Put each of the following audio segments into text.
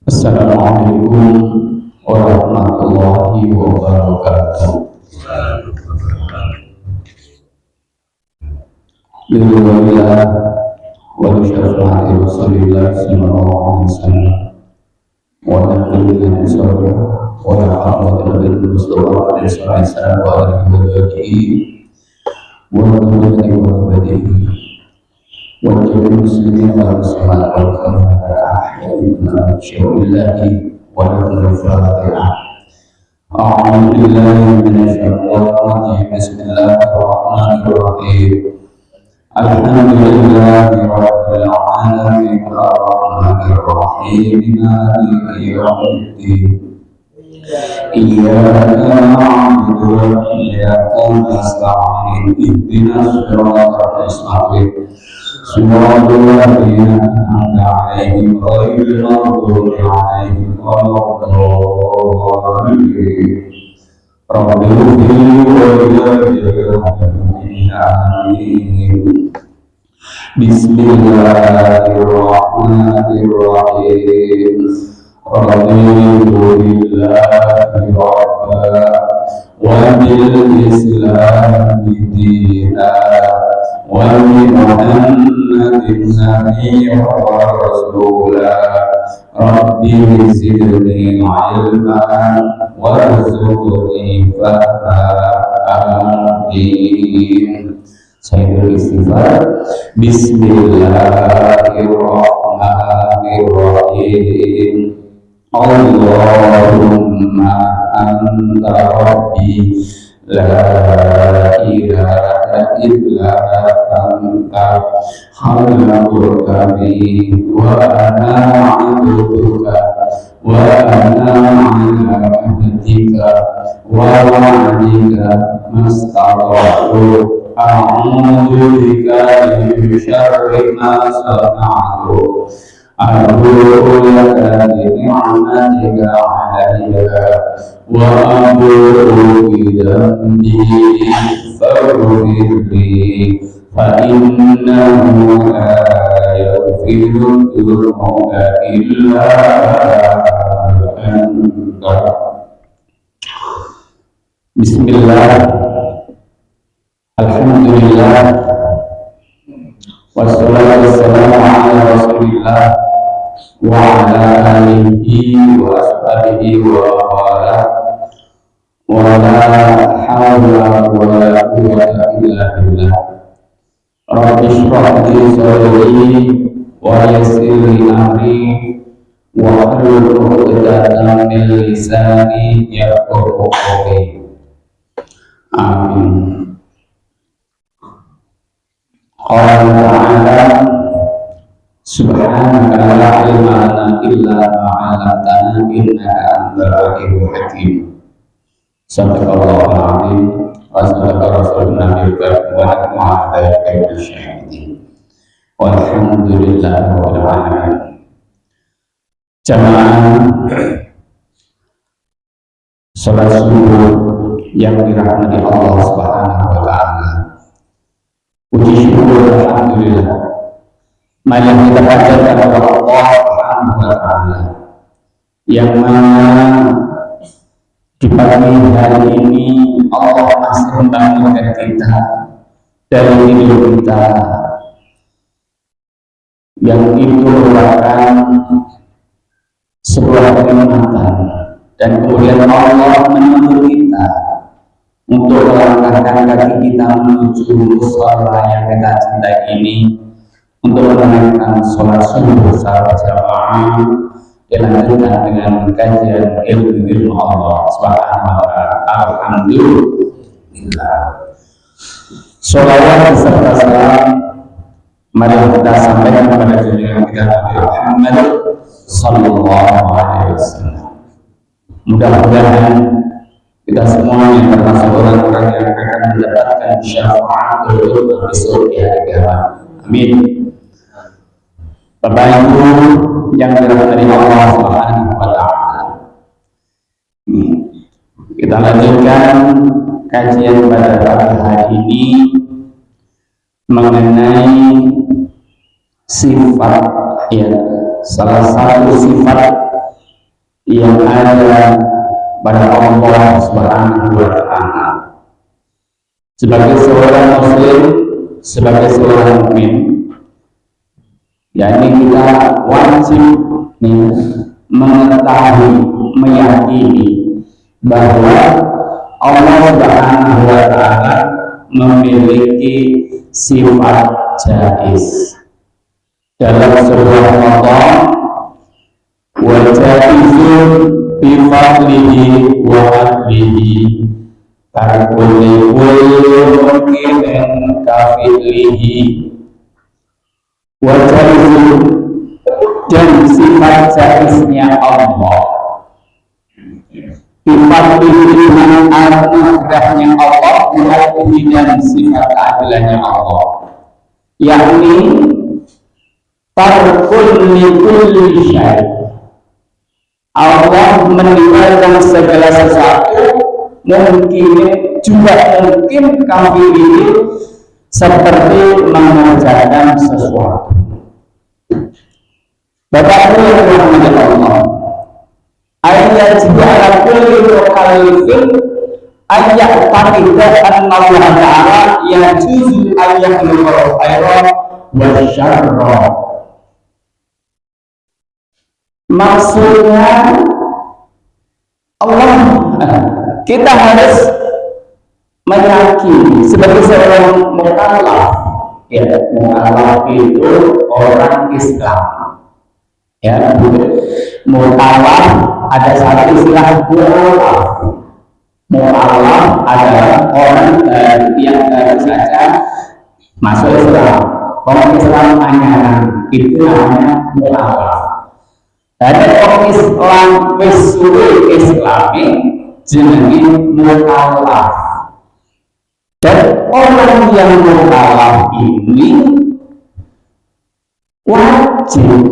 Assalamualaikum warahmatullahi wabarakatuh. Alhamdulillah wa syafa'ati Rasulillah sallallahu alaihi wasallam wa nabiyyina sallallahu wa rahmatullahi wa barakatuh wa alihi wa sahbihi وجل المسلمين والمسلمات والمؤمنين الأحياء منهم شر الله ولكم الفاتحة. أعوذ بالله من الشيطان الرجيم. بسم الله الرحمن الرحيم. الحمد لله رب العالمين الرحمن الرحيم مالك يوم الدين. إياك نعبد وإياك نستعين اهدنا الصراط المستقيم صراط الذين أنعمت عليهم غير المغضوب عليهم ولا الضالين. رب اغفر لي آمين. بسم الله الرحمن الرحيم. رضيت بالله ربا وبالإسلام دينا وبمحمد نبيا ورسولا. رب زدني علما وارزقني فهما. آمين. Sayyidul istighfar. Bismillahirrahmanirrahim. Allahumma anta rabbi la ilaha illa anta khalaqtani wa ana 'abduka wa ana 'ala ahdika wa wa'dika mastata'tu. A'udzu bika min syarri ma sana'tu. Abu'u laka bi ni'matika 'alayya wa abu'u bi dhanbi faghfir li fa innahu la yaghfiru dhunuba illa anta. Bismillah. Alhamdulillah wassalatu wassalamu ala rasulillah wa ala alihi wa ashabihi wa wala wa la hawla wa la quwwata illa billah. Rabbi shrah li sadri wa yassir li amri wa hlul 'uqdatam min lisani yafqahu qawli. Amin. Qala ta'ala subhanaka la ilma lana illa ma 'allamtana innaka antal alimul hakim. Sadaqallahul azim wa sadaqa rasulun nabiyul karim wa nahnu 'ala dzalika syahidin. Walhamdulillahi rabbil alamin. Jamaah salat subuh yang dirahmati Allah Subhanahu wa taala. Puji syukur alhamdulillah marilah kita panjatkan kepada Allah Subhanahu wa taala yang mana di pagi hari ini Allah masih membangunkan kita dari tidur kita, yang itu merupakan sebuah kenikmatan, dan kemudian Allah menuntut kita untuk melangkahkan kaki kita menuju mushola yang kita cintai ini untuk menunaikan sholat subuh secara jamaah, dilanjutkan dengan kajian ilmu Allah Subhanahu wa ta'ala. Alhamdulillah. Sholawat beserta salam mari kita sampaikan kepada junjungan kita Nabi Muhammad sallallahu alaihi wasallam. Mudah-mudahan kita semua yang termasuk orang-orang yang akan mendapatkan syafaat di surga akhirat. Amin. Bapak Ibu yang dirahmati Allah Subhanahu wa taala. Kita lanjutkan kajian pada pagi hari ini mengenai sifat, ya, salah satu sifat yang ada pada Allah Subhanahu wa Ta'ala. Sebagai seorang muslim, sebagai seorang mukmin, yakni kita wajib mengetahui, meyakini bahwa Allah Subhanahu wa Ta'ala memiliki sifat jaiz dalam sebuah maqam, wa jaizun bi fadlihi wa adlihi karkulli mungkin kafilihi. Wa jaizun, dan sifat jaiznya Allah, sifat dengan anugerahnya Allah, dan sifat keadilannya Allah, yakni tarkul likulli syai', Allah meninggalkan segala sesuatu, mungkin juga mungkin kafir ini seperti mengerjakan sesuatu. Bapak Ibu yang dirahmati Allah, ayat juga ala kulli mukallafin ayat taqidah anna Allah Ta'ala yajuzu ayat al khairan wa syarra. Maksudnya Allah, kita harus meyakini sebagai seorang mukallaf, ya, mukallaf itu orang Islam, ya, mukallaf ada satu istilah mukallaf. Mukallaf adalah orang yang baru saja masuk Islam, orang Islam anyaran, itu namanya mukallaf. Ada orang Islam wis suwe Islami jenenge mukallaf. Dan orang yang mukallaf ini wajib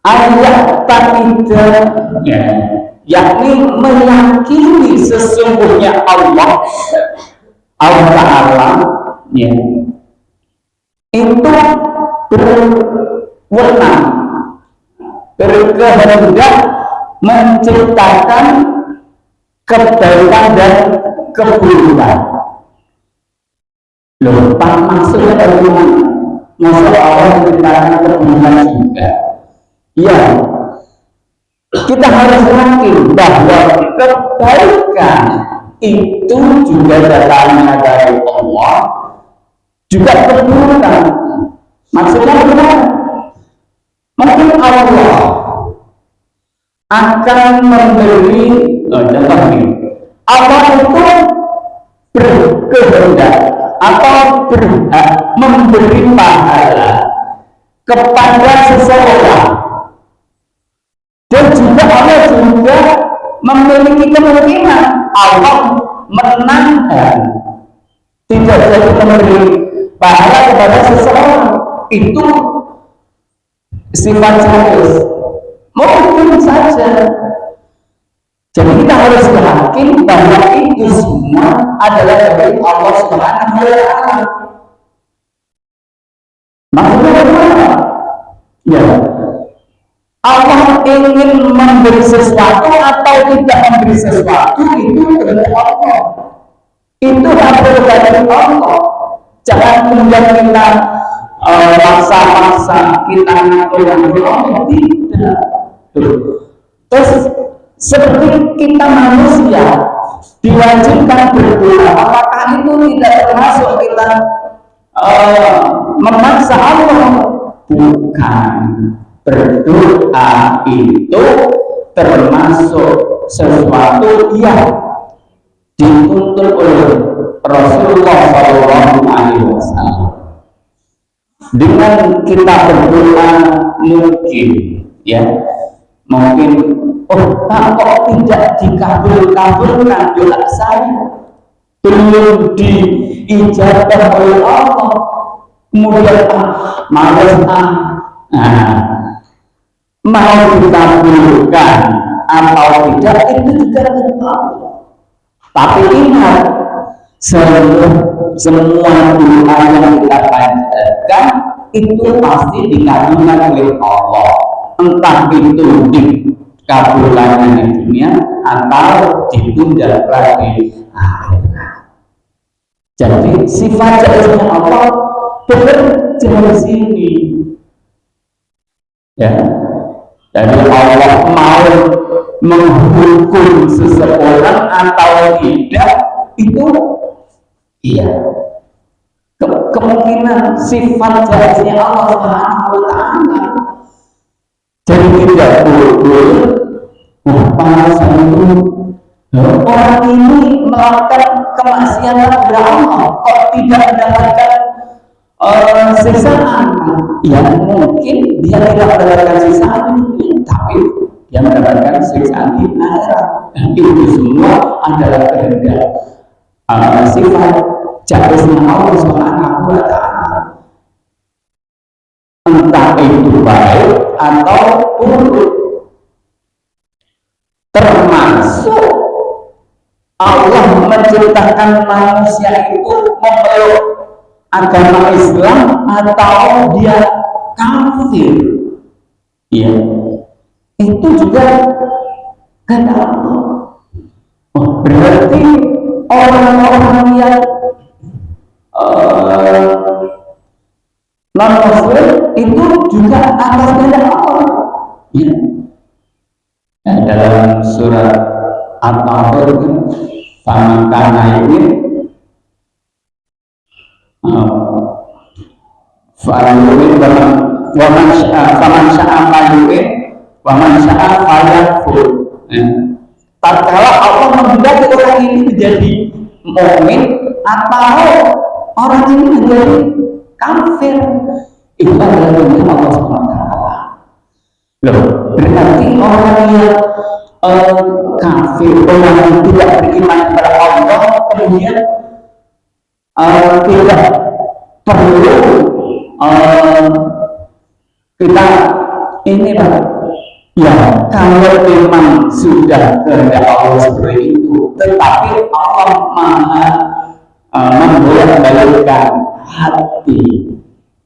ayat taqidah, yakni meyakini sesungguhnya Allah Ta'ala, ya, itu berwenang, berkehendak menciptakan kebaikan dan keburukan. Loh, maksudnya bagaimana? Maksudnya Allah menciptakan keburukan juga. Ya, kita harus yakin bahwa kebaikan itu juga datangnya dari Allah, juga keburukan. Maksudnya bagaimana? Mungkin Allah akan memberi contoh ini, Allah itu berkehendak atau berhak memberi pahala kepada seseorang, dan juga Allah juga memiliki kemungkinan Allah menahan tidak jadi memberi pahala kepada seseorang. Itu sifat jaiz, mungkin saja. Jadi kita harus yakin bahwa itu semua adalah dari Allah Subhanahu wa Ta'ala. Maksudnya bagaimana? Ya, Allah ingin memberi sesuatu atau tidak memberi sesuatu itu kehendak Allah. Itu adalah dari Allah. Jangan kemudian kita maksa-maksa, kita ngatur Allah, tidak. Terus seperti kita manusia diwajibkan berdoa, apakah itu tidak termasuk kita memaksa Allah? Bukan. Berdoa itu termasuk sesuatu yang dituntut oleh Rasulullah SAW. Dengan kita berdoa mungkin, ya, mungkin, oh Pak, kok tidak dikabulkan doa saya, belum diijabah oleh Allah, kemudian malas, mau dikabulkan atau tidak itu juga Allah. Tapi ingat, semua doa yang kita panjatkan itu pasti dikabulkan oleh Allah. entah itu dikabulkannya di dunia atau ditunda lagi akhirat. Jadi sifat jaiznya Allah bekerja di sini. Ya, jadi Allah mau menghukum seseorang atau tidak itu iya. Kemungkinan sifat jaiznya Allah Subhanahu wa taala. Jadi tidak boleh pahlawan itu orang ini melakukan kemaksiatan kepada Allah kok tidak mendapatkan siksaan. Ya mungkin dia tidak mendapatkan siksaan ini, tapi dia mendapatkan siksaan di akhirat. Dan itu semua adalah kehendak sifat jaiznya Allah Subhanahu wa taala. Entah itu baik atau buruk. Termasuk Allah menciptakan manusia itu memeluk agama Islam atau dia kafir. Ya, itu juga kehendak Allah. Oh, berarti orang-orang yang non-muslim itu juga atas kehendak Allah. Ya. Dalam surat At-Taubah faman kana yu'min faman sya'a falyu'min waman sya'a falyakfur. Tatkala Allah menghendaki orang ini menjadi mukmin atau orang ini menjadi kafir, itu adalah kehendak Allah SWT. Loh, berarti orang yang kafir, orang yang tidak beriman kepada Allah, kemudian tidak perlu kita ini Pak. Ya, kalau memang sudah kehendak Allah seperti itu, tetapi Allah Maha membolak-balikkan hati,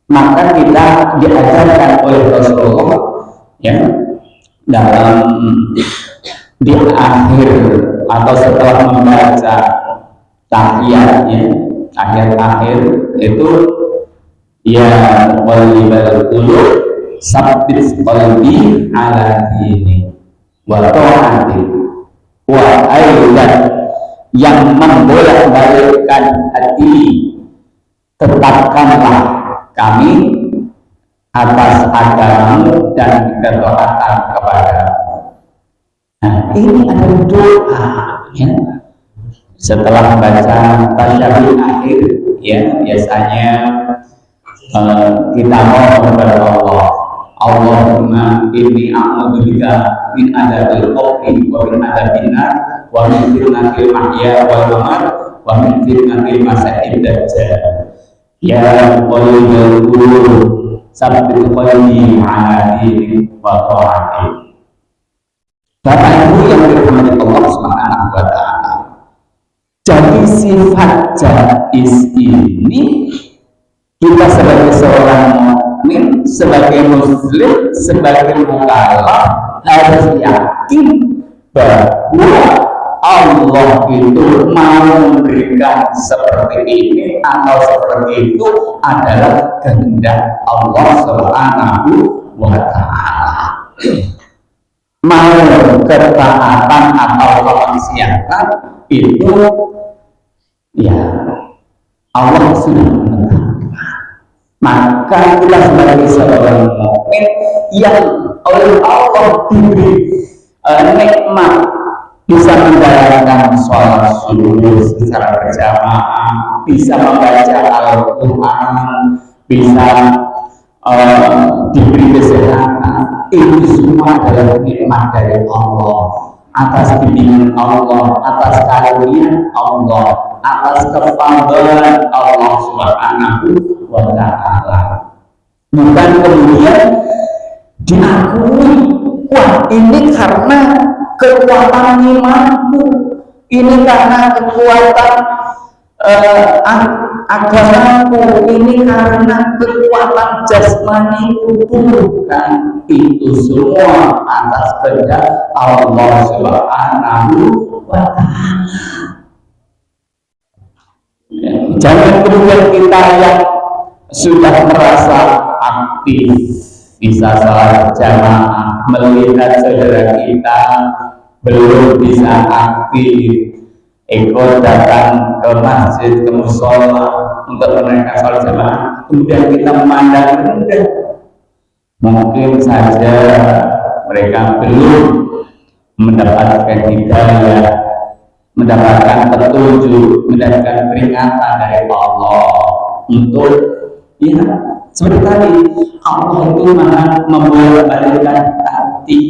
maka kita diajarkan oleh Rasulullah ya dalam di akhir atau setelah membaca tahiyatnya akhir itu ya qalbal qulub sabbit qalbi ala dini wa ta'ati wa aidan yang membolak-balikkan hati, tetapkanlah kami atas agamamu dan ketaatan kepadamu. Nah, ini adalah doa ya. Setelah baca tasyahud akhir ya biasanya kita mohon kepada Allah, Allahumma inni a'udzubika min adzabil qabri wa min adzabin nar wa min fitnatil mahya wal mamat wa min fitnatil masiihid dajjal. Ya qalbal qulub sabbit qalbi ala dinik wa ta'ati. Bapak Ibu yang dirahmati Allah Subhanahu wa taala. Jadi sifat jaiz ini kita sebagai seorang mukmin, sebagai muslim, sebagai mukallaf harus yakin bahwa Allah itu mau memberikan seperti ini atau seperti itu adalah kehendak Allah Subhanahu wa taala. Mau ketaatan atau kemaksiatan itu ya Allah sudah menentukan. Maka kita sebagai seorang mukmin yang oleh Allah diberi nikmat bisa menjalankan sholat subuh secara berjamaah, bisa membaca Al-Quran, bisa diberi kesehatan, itu semua adalah nikmat dari Allah, atas bimbingan Allah, atas karunia Allah, atas kepandaian Allah Subhanahu wa taala. Bukan kemudian diakui, wah ini karena kekuatan imanku, ini karena kekuatan agamaku ini karena kekuatan jasmaniku, bukan. Itu semua atas kehendak Allah Subhanahu wa Ta'ala. Jangan kemudian kita yang sudah merasa aktif, bisa salat jamaah, melihat saudara kita belum bisa aktif, ikut datang ke masjid, ke musola untuk menunaikan salat jamaah, kemudian kita memandang rendah. Mungkin saja mereka belum mendapatkan hidayah, mendapatkan petunjuk, mendapatkan peringatan dari Allah untuk, ya seperti tadi, Allah itu maha membolak-balikkan hati.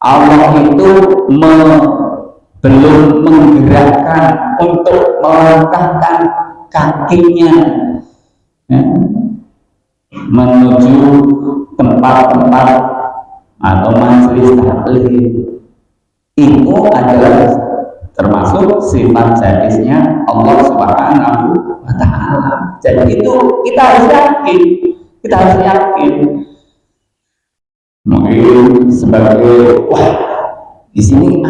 Allah itu belum menggerakkan untuk melangkahkan kakinya menuju tempat-tempat atau majelis taklim. Itu adalah termasuk sifat jatisnya Allah Subhanahu wa Ta'ala. Jadi itu kita harus yakin. Mungkin sebagai di sini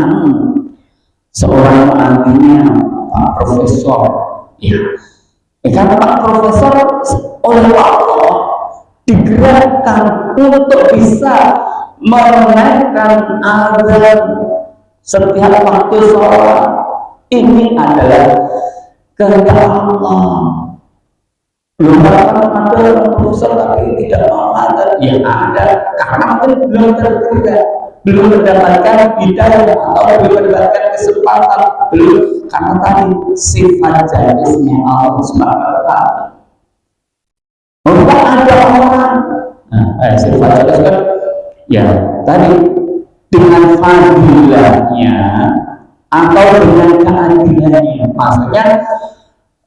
seorang ahlinya Pak Profesor, ya. Karena Pak Profesor oleh Allah digerakkan untuk bisa menunaikan azan setiap waktu sholat. Ini adalah kehendak Allah. Belum ada profesor tapi tidak mau azan, ya ada, karena mungkin belum tergerak, belum mendapatkan hidayah atau belum mendapatkan kesempatan, belum, karena tadi sifat jenisnya Allah Subhanahu wa Ta'ala. Maka ada orang, sifat jenis kan, ya tadi dengan fadilahnya atau dengan keadilannya, maksudnya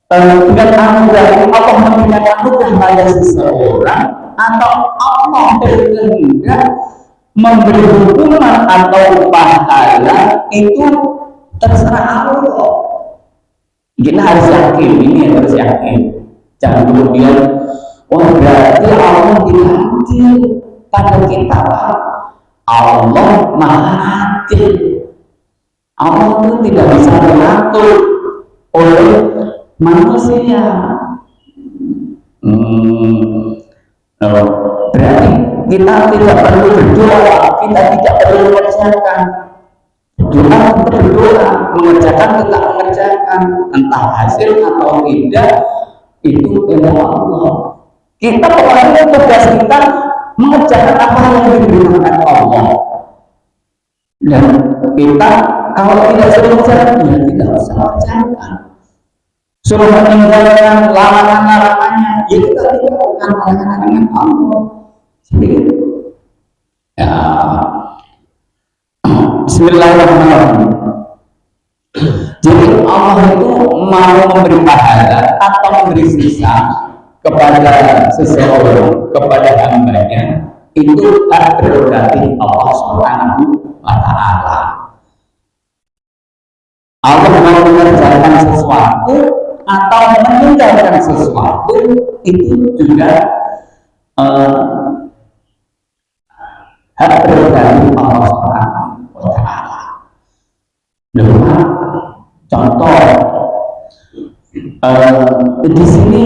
dengan anugerah Allah memberikan anugerah pada seseorang, atau Allah berkehendak memberi hukuman atau pahala, itu terserah Allah. Kita harus yakin, ini harus yakin. Jangan kemudian berarti Allah tidak adil pada kita. Allah maha adil. Allah itu tidak bisa diatur oleh manusia. Berarti kita tidak perlu berdoa, kita tidak perlu mengerjakan. Berdoa, mengerjakan kita mengerjakan, entah hasil atau tidak, itu kehendak Allah. Kita pokoknya tugas kita mengerjakan apa yang diberitakan Allah. Dan kita kalau tidak suruh mengerjakan, ya tidak usah mengerjakan. Suruh meninggalkan larangan-larangannya, ya kita tinggalkan larangan-larangan Allah. Jadi, ya, Bismillahirrahmanirrahim. Jadi Allah itu mau memberi pahala atau memberi sisa kepada seseorang, kepada hambanya, itu hak prerogatif Allah Subhanahu wa Ta'ala. Allah mau mengerjakan sesuatu atau meninggalkan sesuatu, itu juga hak prerogatif Allah Subhanahu wa Ta'ala. Contoh, di sini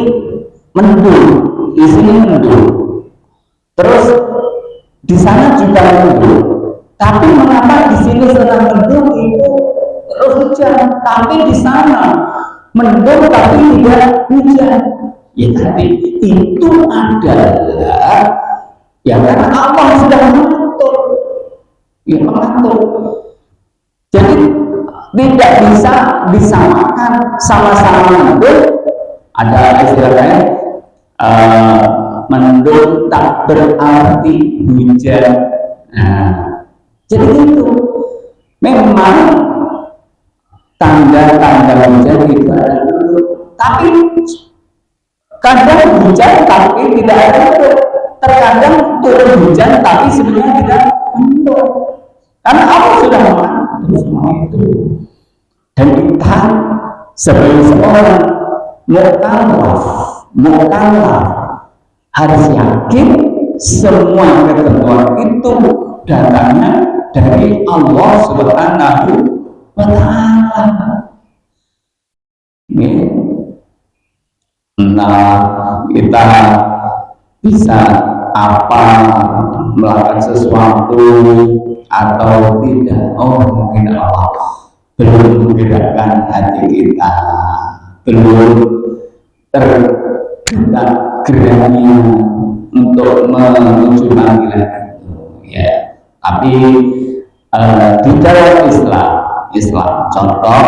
mendung, terus di sana juga mendung. Tapi mengapa di sini sedang mendung itu terus hujan, tapi di sana mendung tapi tidak hujan? Ya tadi itu adalah ya karena Allah sudah mengatur, Jadi tidak bisa disamakan sama-sama mendung. Ada istilahnya mendung tak berarti hujan. Jadi itu memang tanda-tanda hujan itu ada dulu, tapi kadang hujan tapi tidak ada mendung. Terkadang turun hujan tapi sebenarnya tidak mendung, karena Allah sudah mengatur semua itu. Dan kita sebagai seorang mukallaf harus yakin semua ketentuan itu datangnya dari Allah Subhanahu wa Ta'ala. Nah, kita bisa melakukan sesuatu atau tidak, mungkin Allah belum menggerakkan hati kita, belum tergerak geraknya untuk menuju panggilan itu, ya. Tapi di dalam Islam contoh,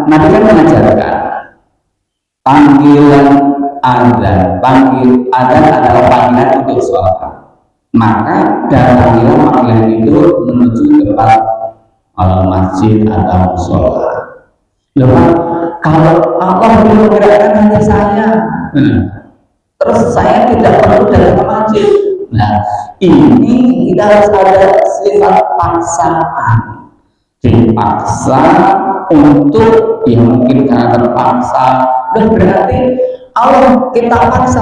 Nabi kan mengajarkan panggilan adzan adalah panggilan untuk sholat. Maka dari panggilan itu menuju tempat masjid atau sholat. Kalau Allah belum menggerakkan hati saya, terus saya tidak perlu datang ke masjid. Nah, ini kita harus ada sifat paksaan, dipaksa untuk mungkin karena terpaksa, dan berarti Allah kita paksa,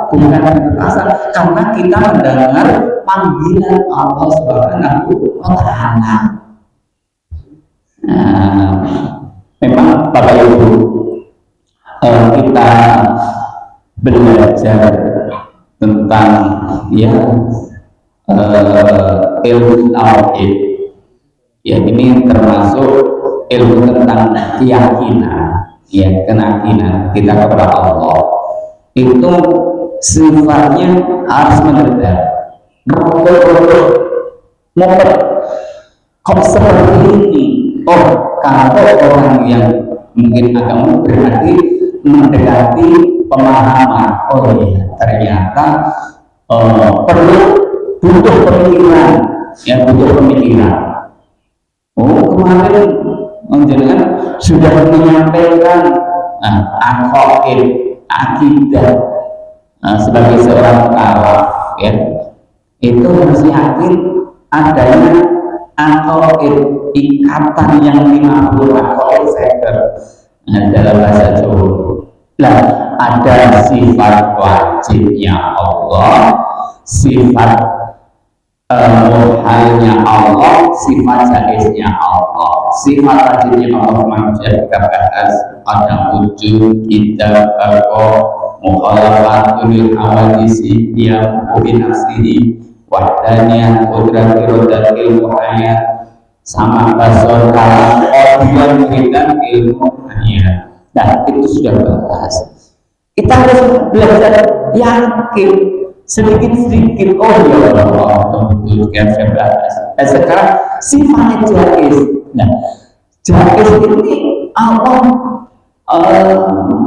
bukan terpaksa, karena kita mendengar panggilan Allah Subhanahu wa Ta'ala. Memang Bapak Ibu, kita belajar tentang ilmu tauhid, ini termasuk ilmu tentang keyakinan, kita kepada Allah. Itu sifatnya harus mendadak, kok seperti ini. Kalau orang yang mungkin agama berarti mendekati pemahaman, ternyata butuh pemikiran. Kemarin menjelaskan sudah menyampaikan akidah sebagai seorang mukallaf, itu harus yakin adanya ikatan yang 50 sektor dalam bahasa Jawa. Ada sifat wajibnya Allah, sifat muhalnya Allah, sifat jaiznya Allah. Sifat wajibnya Allah manusia kita bahas, ada wujud, kita mukhalafatul hawadisi yang binafsihi wahdaniyah qudrati rodatil muhayyad sama basor kalam audion dan ilmu hanya. Nah, itu sudah bahas. Kita harus belajar yakin sedikit-sedikit. Ya Allah, betul yang saya bahas. Sekarang sifatnya jaiz. Nah, jaiz ini Allah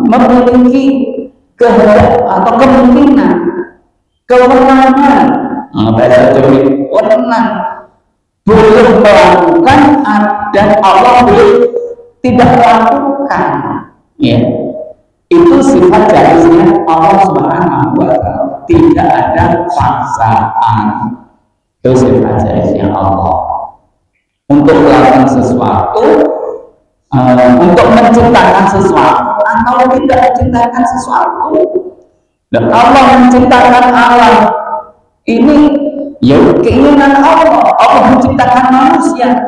memiliki kehendak atau kemungkinan, kewenangan, wewenang boleh melakukan dan Allah boleh tidak melakukan. Itu sifat jaiznya Allah Subhanahu wa Ta'ala, tidak ada paksaan. Itu sifat jaiznya Allah untuk melakukan sesuatu, untuk menciptakan sesuatu atau tidak menciptakan sesuatu. Dan Allah menciptakan alam ini keinginan Allah menciptakan manusia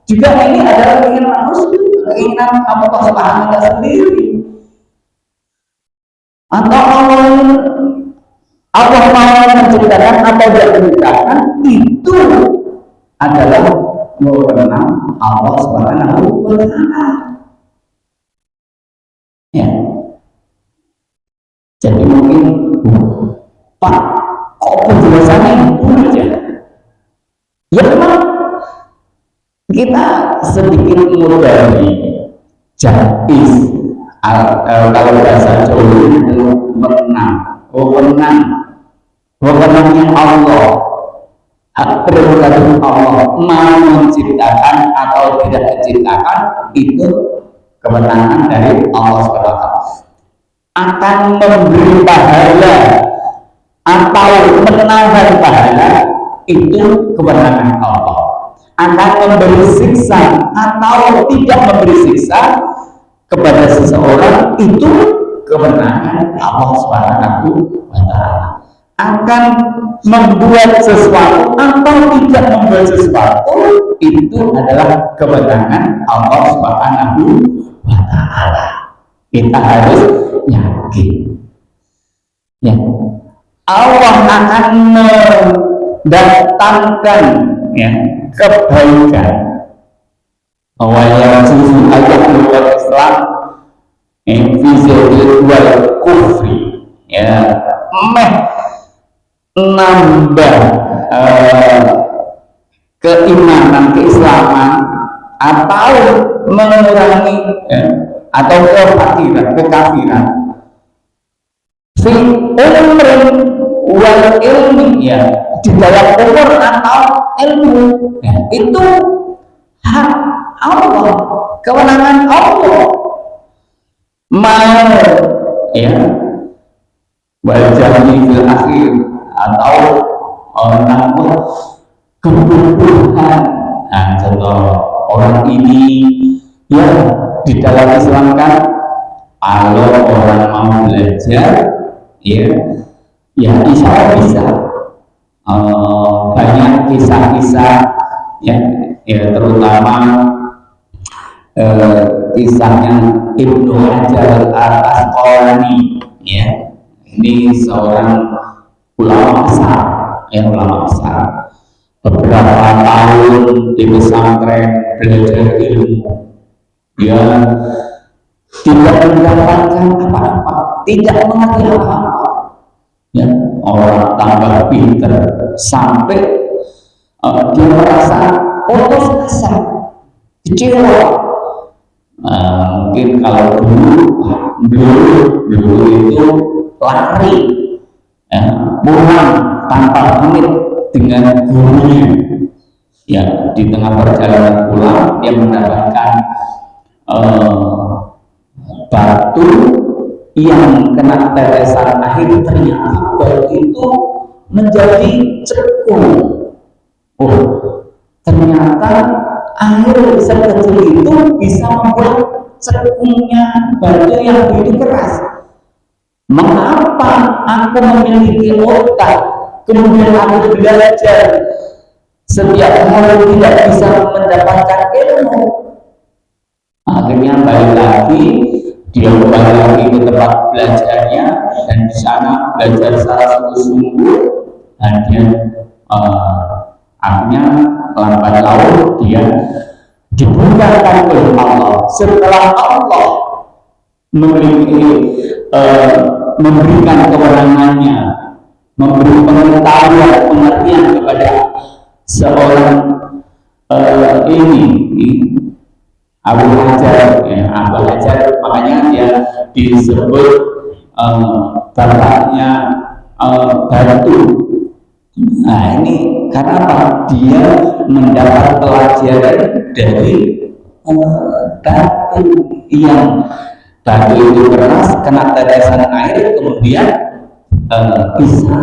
juga, ini adalah keinginan manusia, keinginan Allah Subhanahu wa Ta'ala sendiri. Atau Allah mau menciptakan atau tidak menciptakan, itu adalah wewenang Allah Subhanahu wa Ta'ala. Jadi mungkin Pak, kok penjelasannya bulat ya? Memang kita sedikit mudahnya jaiz, kalau bahasa Jawa itu wewenangnya Allah, hak prerogatif Allah mau menciptakan atau tidak menciptakan, itu kewenangan dari Allah SWT. Akan memberi pahala atau menahan pahala, itu kewenangan Allah. akan memberi siksa atau tidak memberi siksa kepada seseorang itu kewenangan Allah Subhanahu wa Ta'ala. Akan membuat sesuatu atau tidak membuat sesuatu itu adalah kewenangan Allah Subhanahu wa Ta'ala. Kita harus yakin ya, Allah akan mendatangkan ya kebaikan. Awalnya susu ayat wal Islam invisible wal kufri ya, nambah keimanan, keislaman, atau mengurangi atau kekafiran fi umrin wal ilmi ya, di dalam umur atau ilmu ya, itu hak Allah, kewenangan Allah. Mau ya wajahnya fil akhir atau namun kebutuhan. Nah, contoh orang ini ya di dalam Islam kan, kalau orang mau belajar ya insya Allah bisa. Banyak kisah-kisah ya terutama kisahnya Ibnu Hajar al-Asqalani ya, ini seorang ulama besar ya, ulama besar, beberapa tahun di pesantren belajar ilmu ya, tidak mendapatkan apa-apa, tidak mengerti apa-apa ya, orang tambah pinter sampai dia merasa putus asa, kecewa. Mungkin kalau dulu itu lari ya, pulang tanpa pamit dengan gurunya ya, di tengah perjalanan pulang dia mendapatkan batu yang kena tetesan air, ternyata batu itu menjadi cekung. Oh, ternyata air sekecil itu bisa membuat cekungnya batu yang begitu keras. Mengapa aku memiliki otak, kemudian aku belajar setiap hari tidak bisa mendapatkan ilmu? Akhirnya balik lagi, dia kembali lagi ke tempat belajarnya dan di sana belajar secara sungguh-sungguh, dan dia akhirnya lambat laun dia dibukakan oleh Allah. Setelah Allah memberikan kewenangannya, memberi pengetahuan, pengertian kepada seorang ini Abu Hajar ya, Abu Hajar, makanya dia disebut bapaknya batu. Nah ini karena apa? Dia mendapat pelajaran dari batu itu keras, kena tetesan air, kemudian bisa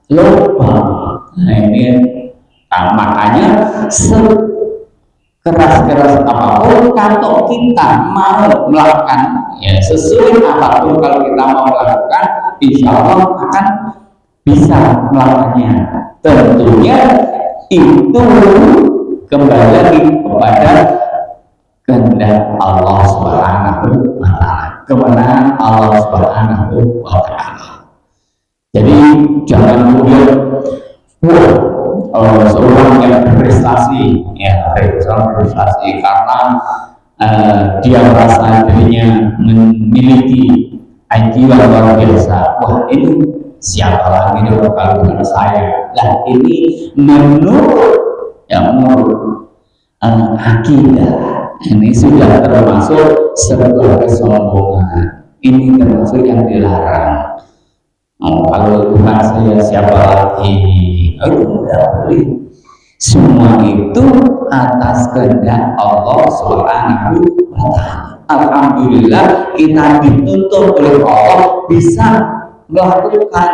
lubang. Nah ini makanya keras-keras apapun, kalau kita mau melakukan ya sesuai apapun, kalau kita mau melakukan, insya Allah akan bisa melakukannya. Tentunya itu kembali lagi kepada kehendak Allah Subhanahu wa Ta'ala, kemenangan Allah Subhanahu wa Ta'ala. Jadi jangan kemudian seorang yang berprestasi ya, berprestasi karena dia merasa dirinya memiliki IQ yang luar biasa. Wah, ini siapa lagi kalau bukan saya? Lah ini menurut akidah, ini sudah termasuk sebuah kesombongan. Ini termasuk yang dilarang. Kalau bukan saya siapa lagi? Tidak boleh. Semua itu atas kehendak Allah Subhanahu wa Ta'ala. Alhamdulillah kita dituntut oleh Allah bisa melakukan,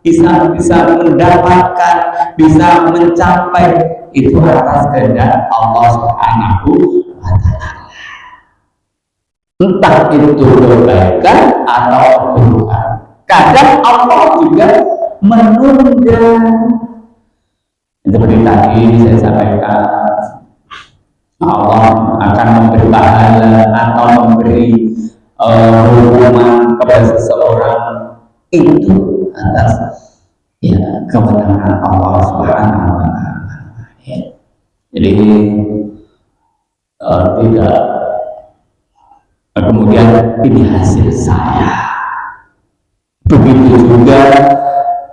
bisa mendapatkan bisa mencapai itu atas kehendak Allah Subhanahu wa Ta'ala. Entah itu kebaikan atau keburukan. Kadang Allah juga menunda. Seperti tadi saya sampaikan, Allah akan memberi pahala atau memberi hukuman kepada seseorang itu atas ya kewenangan Allah Subhanahu wa Ta'ala. Ya. Jadi tidak kemudian ini hasil saya. Begitu juga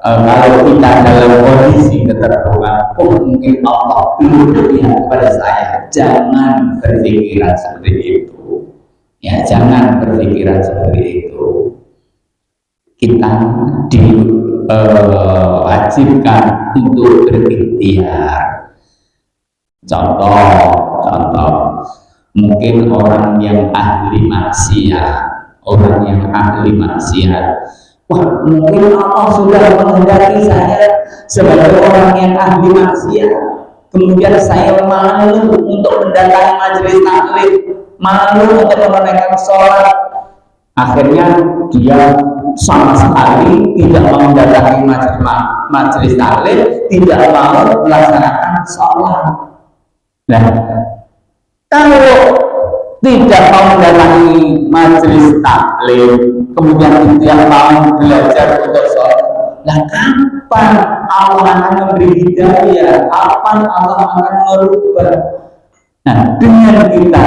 kalau kita dalam kondisi keterpurukan, mungkin Allah belum berpihak kepada saya. Jangan berpikiran seperti itu. Ya, jangan berpikiran seperti itu. Kita diwajibkan untuk berikhtiar. Contoh, mungkin orang yang ahli maksiat, wah, mungkin Allah sudah menghendaki saya sebagai orang yang ahli maksiat. Kemudian saya malu untuk mendatangi majelis taklim, malu untuk menunaikan sholat. Akhirnya dia sama sekali tidak mau mendatangi majelis taklim, tidak mau melaksanakan sholat. Nah, kalau tidak mau mendatangi majelis taklim, kemudian tidak mau belajar untuk sholat, nah kapan Allah akan memberi hidayah? Kapan Allah akan merubah? Nah, dengan kita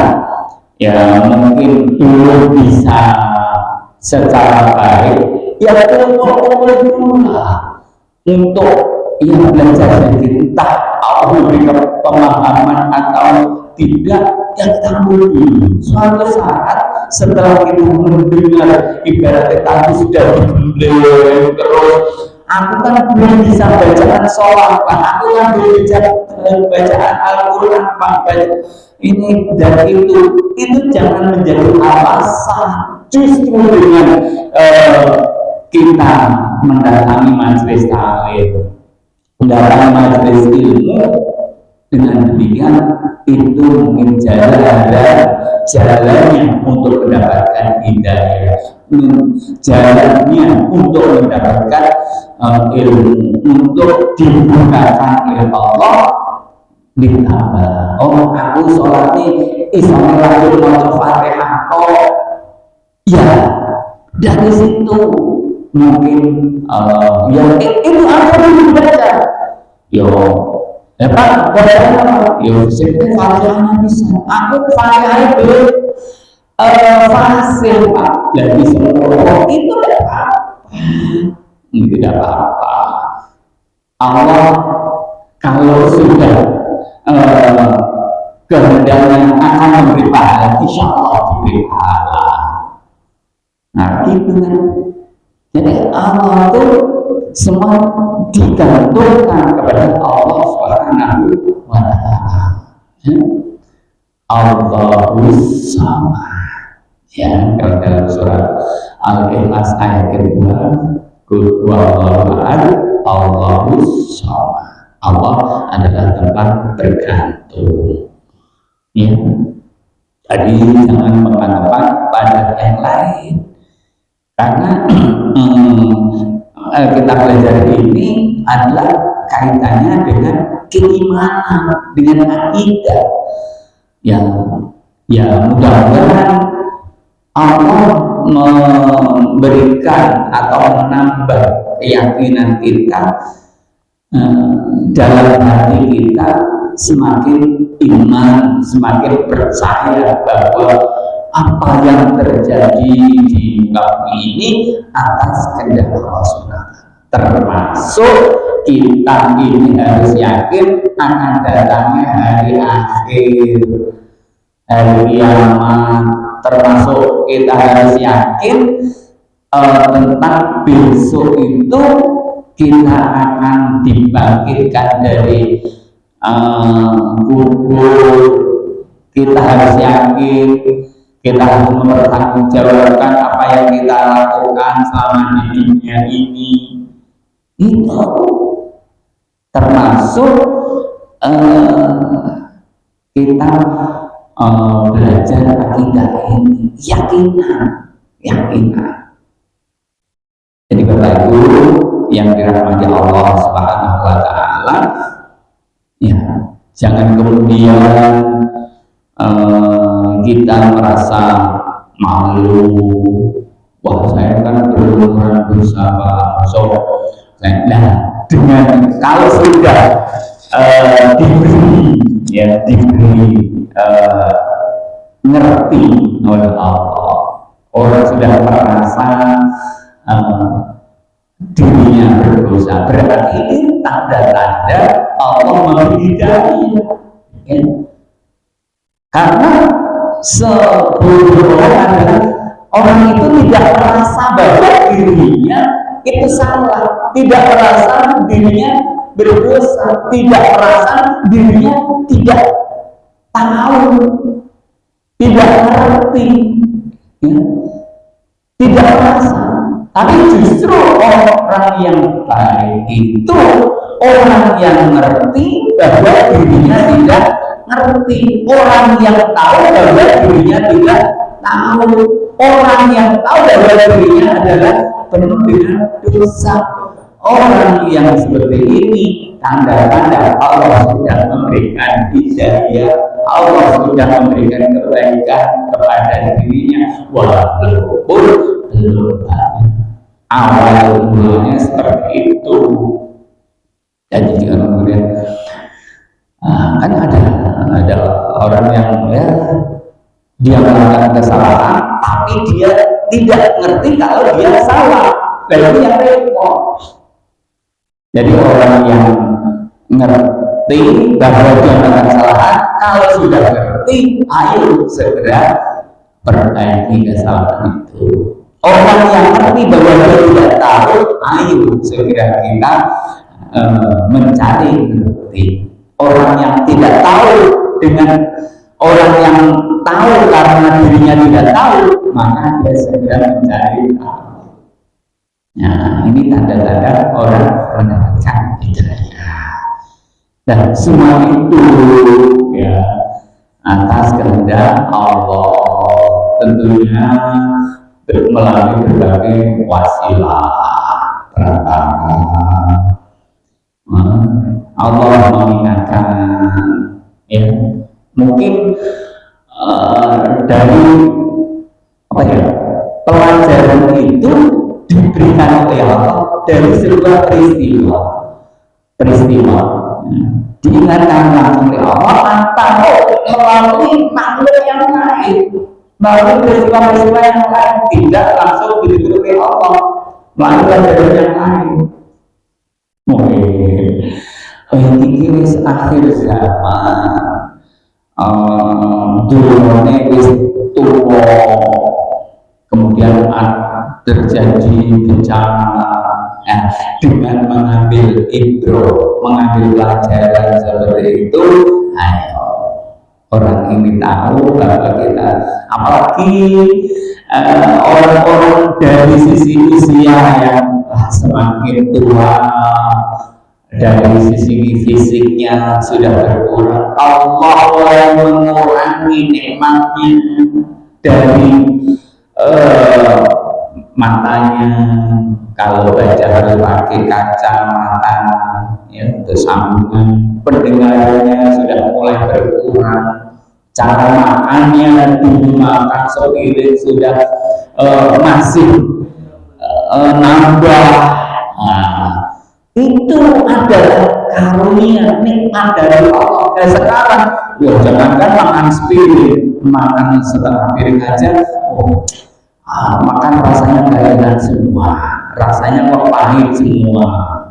ya mungkin belum bisa secara baik, ya kumpul dulu lah untuk ya belajar sedikit, entah Allah memberikan pemahaman atau tidak, yang kita dulu. Suatu saat setelah kita mendengar ibaratnya tadi sudah digembleng terus, aku kan belum bisa bacaan sholat, aku kan belum bisa bacaan Al-Quran, baca ini dan itu jangan menjadi alasan. Justru dengan kita mendatangi majelis taklim, mendatangi majelis ilmu, dengan demikian itu mungkin jalannya untuk mendapatkan hidayah, jalannya untuk mendapatkan ilmu, untuk dibukakan oleh Allah. Ditambah, oh aku sholat ini isomnya lagi mau Fatihah, oh ya dari situ mungkin yang itu aku belum baca, yo ya Pak, yo sebenarnya Fatihahnya bisa, aku Fatihahnya belum fasih Pak, dan bisa itu tidak apa-apa. Allah kalau sudah kehendaknya akan memberi pahala, insya Allah diberi pahala. Nah gitu kan. Jadi Allah itu semua digantungkan kepada Allah Subhanahu wa Ta'ala. Allahus Samad. Ya, kalau dalam surat Al-Ikhlas ayat kedua, Qul huwallahu ahad, Allahus Samad. Allah adalah tempat bergantung. Ya. Jadi jangan menghadapkan pada yang lain. Karena kita belajar ini adalah kaitannya dengan keimanan, dengan akidah. Ya mudah-mudahan Allah memberikan atau menambah keyakinan kita dalam hati kita, semakin iman, semakin percaya bahwa apa yang terjadi di bumi ini atas kehendak Allah SWT. Termasuk kita ini harus yakin akan datangnya hari akhir, hari kiamat. Termasuk kita harus yakin tentang besok itu kita akan dibangkitkan dari kubur. Kita harus yakin, kita harus mempertanggungjawabkan apa yang kita lakukan selama di dunia ini. Itu termasuk kita belajar akidah ini, yakinan. Jadi Bapak Ibu yang dirahmati Allah Subhanahu wa taala, ya, jangan kemudian kita merasa malu, wah saya kan berulang berusaha, nah, dengan kalau sudah diberi ngerti oleh Allah, orang sudah merasa dirinya berdosa, berarti ini tanda-tanda Allah memberi hidayah, ya. Karena seburuk adalah orang itu tidak merasa bahwa dirinya itu salah, tidak merasa dirinya berdosa, tidak merasa dirinya tidak tahu, tidak ngerti, ya. Tidak merasa. Tapi justru orang yang baik itu orang yang ngerti bahwa dirinya tidak ngerti, orang yang tahu bahwa dirinya tidak tahu, orang yang tahu bahwa dirinya adalah penuh dengan dosa. Orang yang seperti ini tanda-tanda Allah sudah memberikan hidayah, Allah sudah memberikan kebaikan kepada dirinya, walaupun belum awal mulanya seperti itu. Jadi jika kemudian kan ada orang yang dia melakukan kesalahan tapi dia tidak ngerti kalau dia salah, lalu yang repot. Jadi orang yang ngerti bahwa dia melakukan kesalahan, kalau sudah ngerti, ayo segera perbaiki kesalahan itu. Orang yang ngerti bahwa dia tidak tahu, ayo segera kita mencari ngerti. Orang yang tidak tahu dengan orang yang tahu karena dirinya tidak tahu, maka dia segera mencari tahu. Nah, ini tanda-tanda orang mendapatkan hidayah. Dan semua itu ya atas kehendak Allah, tentunya melalui berbagai wasilah perantara. Allah mengingatkan, ya, mungkin dari pelajaran itu diberikan oleh Allah dari sebuah peristiwa diingatkan langsung oleh Allah atau melalui makhluk yang lain, melalui peristiwa-peristiwa yang lain, tidak langsung diberi oleh Allah, melalui pelajaran yang lain. Ini wis akhir zaman, dunia wis tua, kemudian terjadi bencana, dengan mengambil mengambil pelajaran seperti itu, ayo orang ini tahu bahwa kita, apalagi orang-orang dari sisi usia yang semakin tua, dari sisi fisiknya sudah berkurang, Allah yang mengurangi nikmatnya dari matanya, kalau baca harus pakai kacamata, ya, terus sambungan pendengarannya sudah mulai berkurang, cara makannya dimakan sepiring sudah masih nambah. Itu adalah karunia nikmat dari Allah. Dan sekarang, jangankan makan sepiring, makan setengah piring aja, makan rasanya gak enak semua, rasanya kok pahit semua.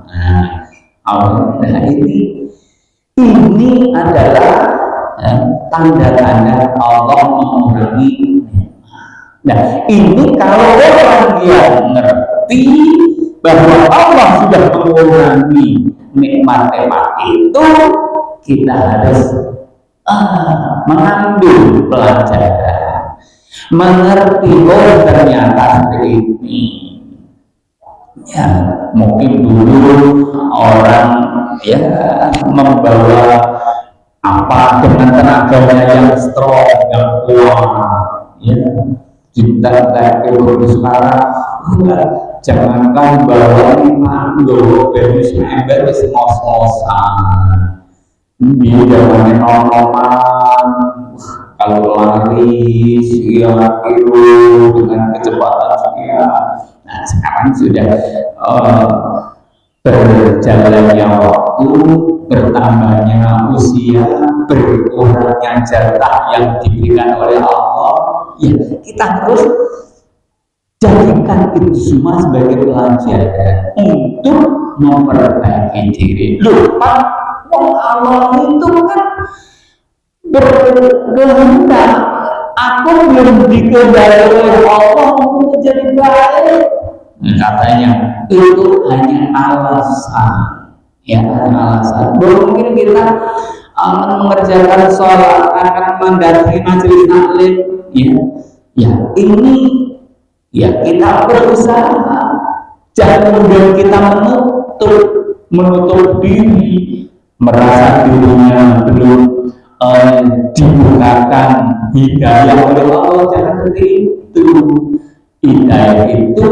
Nah, ini adalah tanda-tanda Allah mengurangi. Nah, ini kalau orang yang ngerti bahwa Allah sudah mengurangi nikmat-nikmat itu, kita harus mengambil pelajaran, mengerti, ternyata seperti ini. Ya, mungkin dulu orang ya membawa apa dengan tenaganya yang strong, yang kuat, ya cinta ke sekarang jangankan bawa manggo beris ember wis ngos-ngosan biar nonoman kalau lari sekian kilo dengan kecepatan sekian. Nah sekarang sudah berjalannya waktu, bertambahnya usia, berkurangnya jatah yang diberikan oleh Allah, ya kita harus jadikan itu semua sebagai pelajaran untuk memperbaiki diri. Lupa, Allah itu kan berkehendak, aku belum dikehendaki oleh Allah untuk menjadi baik. Katanya itu hanya alasan, ya alasan. Mungkin kita mengerjakan sholat, akan mendatangi majelis taklim, ya ini, ya kita berusaha. Jangan kemudian kita menutup diri, merasa dirinya belum dibukakan hidayah oleh Allah. Jangan seperti itu. Hidayah itu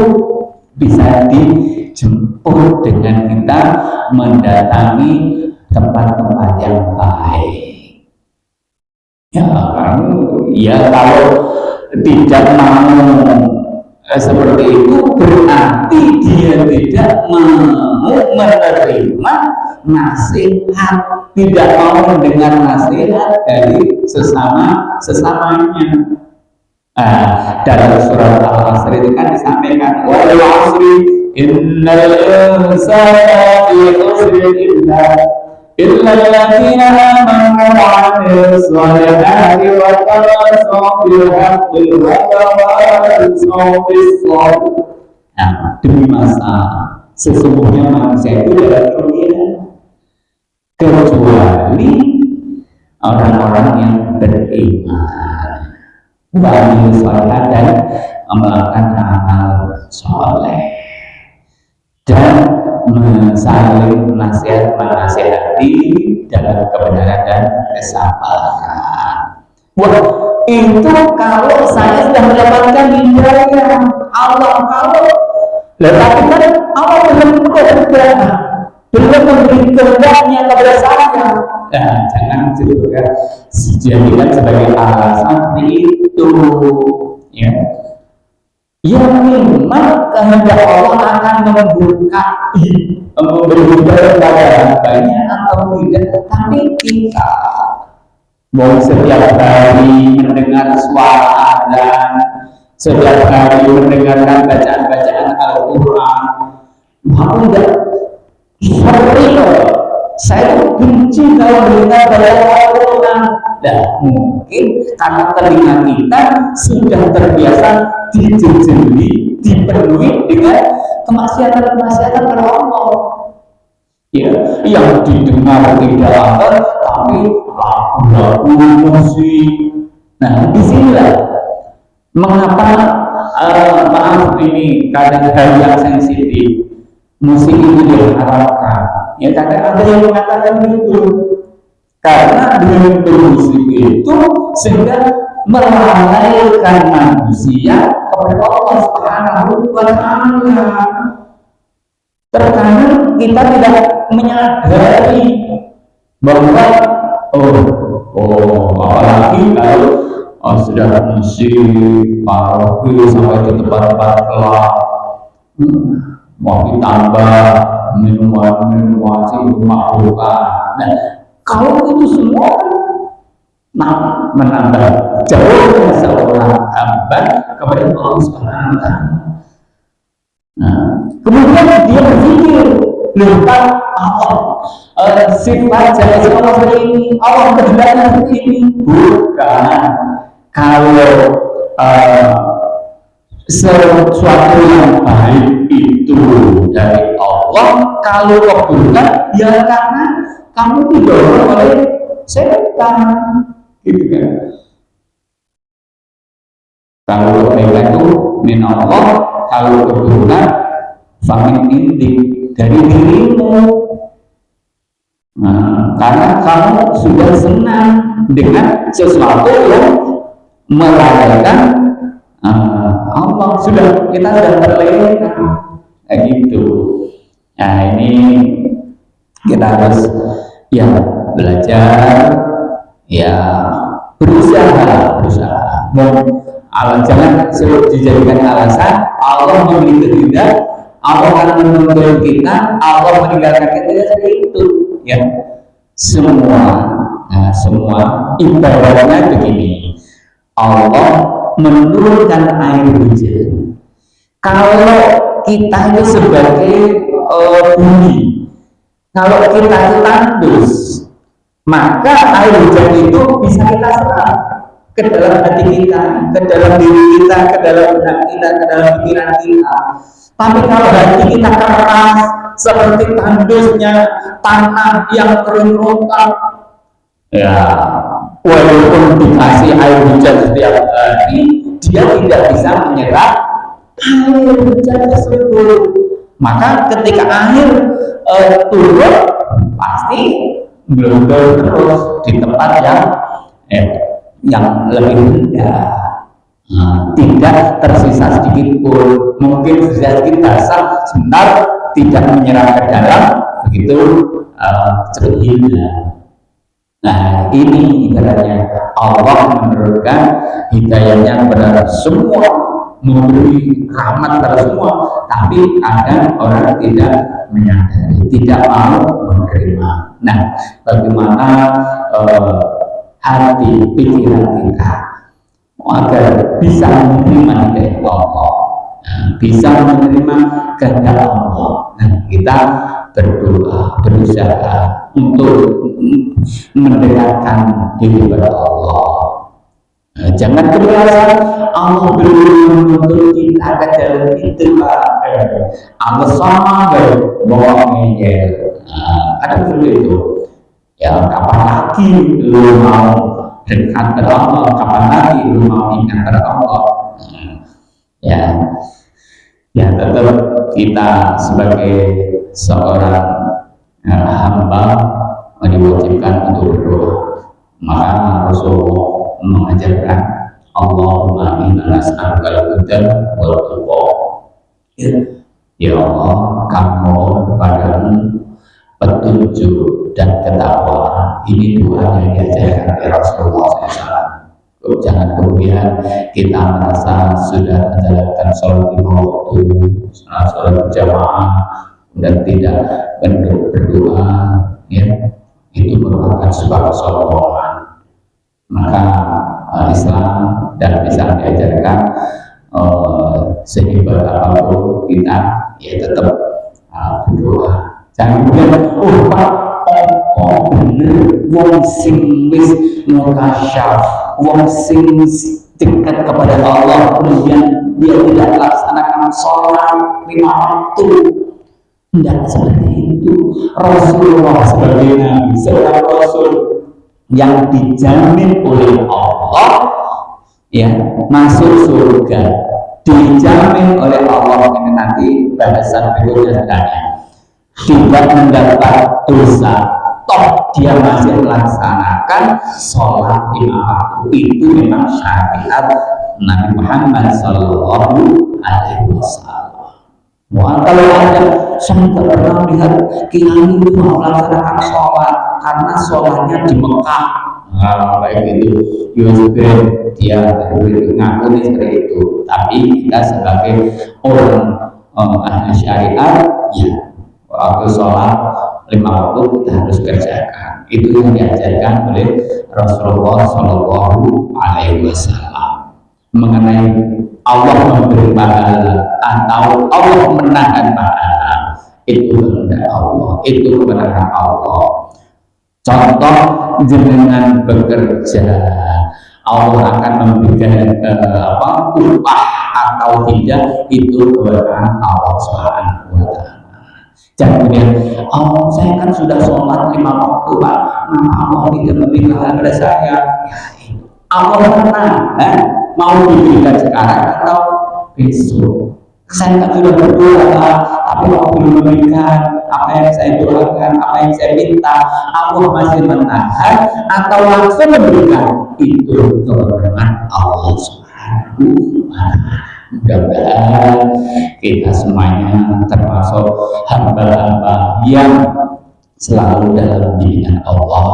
bisa dijemput dengan kita mendatangi tempat-tempat yang baik. Ya kalau tidak mau seperti itu berarti dia tidak mau menerima nasihat, tidak mau mendengar nasihat dari sesamanya. Dalam surat Al-Asr itu kan disampaikan wal 'asri innal insana fi khusrin illa alladziina aamanu wa 'amilus shalihati wa tawassaw bil haqqi wa tawassaw bis sabr. Demi masa sesungguhnya manusia itu dalam kerugian kecuali orang-orang yang beriman, wa'amil sholat dan melakukan amal soleh dan saling menasihati dalam kebenaran dan kesabaran. Wah, itu kalau saya sudah mendapatkan hidayah Allah, tapi kan Allah belum memberi kehendaknya kepada saya. Jangan jadikan sebagai alasan itu, ya. Yang memang kehendak Allah akan membuka, memberi hidayah kepada hambanya atau tidak, tapi kita mau setiap hari mendengar suara azan, setiap hari mendengarkan bacaan-bacaan Al-Quran, mau tidak saya benci kalau mendengar bacaan Al-Quran. Mungkin karena telinga kita sudah terbiasa dijejeli, dipenuhi dengan kemaksiatan kepada Allah. Ya, yang didengar tidak apa, tapi lagu-lagu musik. Nah, disinilah mengapa maaf ini kadang yang sensitif musik itu diharapkan. Ya kadang ada yang mengatakan itu karena dengan bermusik itu sehingga melalaikan manusia kepada Allah Subhanahu wa Ta'ala. Terkadang kita tidak menyadari bahwa apalagi kalau sudah musik karaoke sampai ke tempat-tempat kelab, mau ditambah minuman mabuk-mabukan. Nah, kalau itu semua menambah jauh seorang hamba kepada Allah Subhanahu wa Ta'ala. Kemudian dia berpikir, lupa Allah sifat jelas Allah seperti ini, Allah kehendaknya seperti ini. Bukan. Kalau sesuatu yang baik itu dari Allah, kalau keburukan ya karena kamu didorong oleh setan, gitu kan? Kalau kebaikan itu min Allah, kalau keburukan famin indik, dari dirimu. Karena kamu sudah senang dengan sesuatu yang merayakan Allah, sudah kita sudah terlena kayak gitu. Nah ini kita harus ya belajar, ya berusaha. Jangan dijadikan alasan Allah memberi kehendak, Allah akan menuntun kita, Allah meninggalkan kita, seperti itu ya. Semua ibadahnya begini. Allah menurunkan air hujan. Kalau kita itu sebagai bumi, kalau kita itu tandus, maka air hujan itu bisa kita serap ke dalam hati kita, ke dalam diri kita, ke dalam benak kita, ke dalam pikiran kita. Tapi kalau hati kita keras seperti tandusnya tanah yang kering rotan, ya walaupun dikasih air hujan setiap hari, dia tidak bisa menyerap air hujan tersebut. Maka ketika air turun, pasti gelombang terus di tempat yang lebih rendah, tidak tersisa sedikit pun. Mungkin sedikit basah sebentar, tidak menyerap ke dalam, begitu cepat hilang. Nah ini ibaratnya Allah menurunkan hidayahnya kepada semua, memberi rahmat kepada semua, tapi kadang orang tidak menyadari, tidak mau menerima. Nah bagaimana hati pikiran kita agar bisa menerima hidayah Allah, bisa menerima kehendak Allah. Nah kita berdoa, berusaha untuk mendekatkan diri kepada Allah. Jangan kebiasaan Allah belum menuntut kita ke jalan itu, Pak. Allah sama bawa ngeyel. Ada seperti itu. Ya kapan lagi lu mau dekat kepada Allah? Kapan lagi lu mau ingat kepada Allah? Ya tetap kita sebagai seorang hamba diwajibkan untuk berdoa. Maka Rasulullah mengajarkan Allahumma inna nas'aluka al-huda wal tuqa. Ya Allah, kami kepadamu petunjuk dan ketakwaan. Ini doa yang diajarkan oleh Rasulullah SAW. Jangan kemudian kita merasa sudah menjalankan sholat lima waktu, sholat berjamaah, dan tidak berdoa, ya itu merupakan sebuah kesombongan. Maka Islam dan bisa diajarkan sehingga apapun kita ya tetap berdoa. Jangan kemudian Pak, bener wong sing wis mukasyaf, wong sing dekat kepada Allah, kemudian dia tidak laksanakan sholat lima waktu. Tidak seperti itu. Rasulullah sebagai Nabi, seorang Rasul yang dijamin oleh Allah ya masuk surga, dijamin oleh Allah. Ini nanti bahasan berikutnya sebenarnya. Tidak mendapat dosa, toh dia masih melaksanakan sholat lima waktu. Itu memang syariat Nabi Muhammad Sallallahu Alaihi Wasallam. Wah, kalau ada saya tidak pernah melihat kiai itu mau melaksanakan sholat karena sholatnya di Mekah, kayak gitu. Yusuf dia ngaku seperti itu. Tapi kita sebagai orang ahli syariat, ya waktu sholat lima waktu kita harus kerjakan. Itu yang diajarkan oleh Rasulullah Shallallahu Alaihi Wasallam mengenai Allah memberi pahala atau Allah menahan pahala. Itu kehendak Allah, itu kebenaran Allah. Contoh jenengan bekerja, Allah akan memberikan upah atau tidak, itu kebenaran Allah Subhanahu wa Ta'ala. Jangan kemudian, saya kan sudah sholat lima waktu, Pak, Allah tidak memberi pahala pada saya. Allah pernah mau diberikan sekarang atau besok. Saya kan sudah berdoa, tapi Allah belum memberikan apa yang saya doakan, apa yang saya minta. Allah masih menahan atau langsung memberikan, itu kewenangan Allah Subhanahu wa Ta'ala. Mudah-mudahan kita semuanya termasuk hamba-hamba yang selalu dalam bimbingan Allah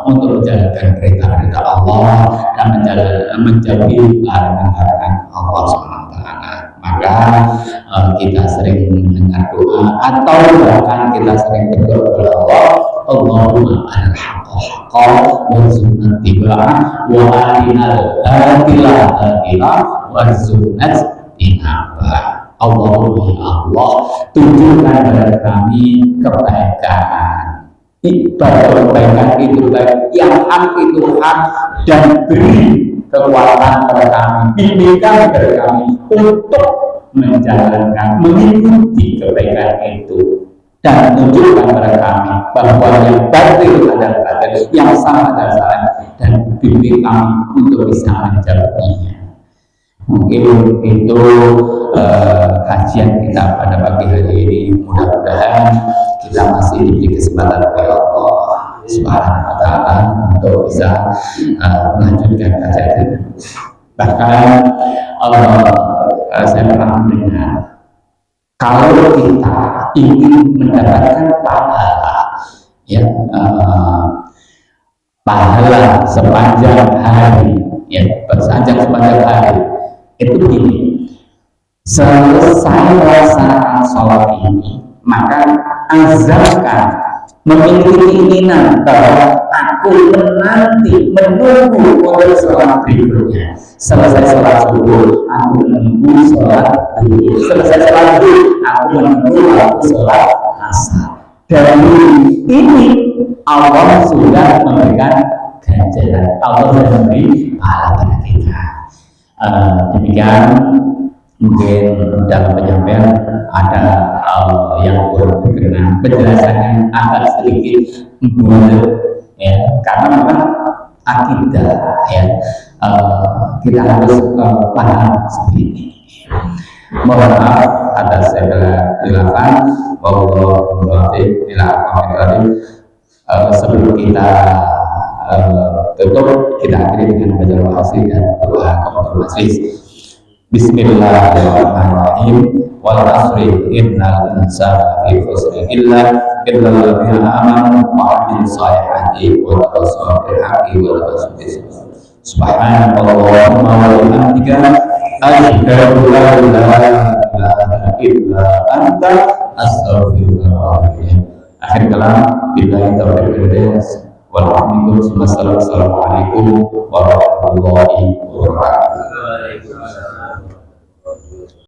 untuk menjalankan perintah-perintah Allah dan menjauhi larangan-larangan Allah SWT. Maka kita sering mendengar doa atau bahkan kita sering berdoa kepada Allah, Allahumma anil haqqa haqqa warzuqna ittiba'ah wa arinal batila batila warzuqna ijtinabah. Allahumma ya Allah, tunjukkan kepada kami kebaikan. Ibadah kebaikan itu baik, yang hak itu hak, dan beri kekuatan kepada kami, bimbingkan kepada kami untuk menjalankan, mengikuti kebaikan itu, dan tunjukkan kepada kami bahwa yang batil adalah batil, yang salah adalah salah, dan bimbing kami untuk bisa menjauhinya. Mungkin itu kajian kita pada pagi hari ini. Mudah-mudahan kita masih diberi kesempatan oleh Allah Subhanahu wa Ta'ala untuk bisa melanjutkan kajian ini. Bahkan saya pernah mendengar, kalau kita ingin mendapatkan pahala, ya pahala sepanjang hari, ya sepanjang hari, itu begini: selesai melaksanakan sholat ini, maka azamkan, memiliki keinginan bahwa aku menanti, menunggu untuk sholat berikutnya. Selesai sholat subuh, aku menunggu sholat zuhur. Selesai sholat zuhur, aku menunggu waktu sholat asar. Dari ini Allah sudah memberikan ganjaran, Allah sudah memberi pahala pada kita. Demikian mungkin dalam penyampaian ada yang kurang berkenan, penjelasannya agak sedikit bulat, ya, karena memang akidah, ya, kita harus paham seperti ini. Mohon maaf atas segala kesilapan. Sebelum kita tutup, kita akhiri dengan baca al-Asri dan doa kafaratul majlis. Bismillahirrahmanirrahim. Wal asri innal insana lafi khusr illa alladziina aamanu wa 'amilus shalihati wa tawassaw bil haqqi wa tawassaw bis sabr. Subhanallahumma wa bihamdika asyhadu an la ilaha illa anta astaghfiruka wa atubu ilaik. Akhir kalam, billahi taufiq wal hidayah. Wassalamualaikum warahmatullahi wabarakatuh.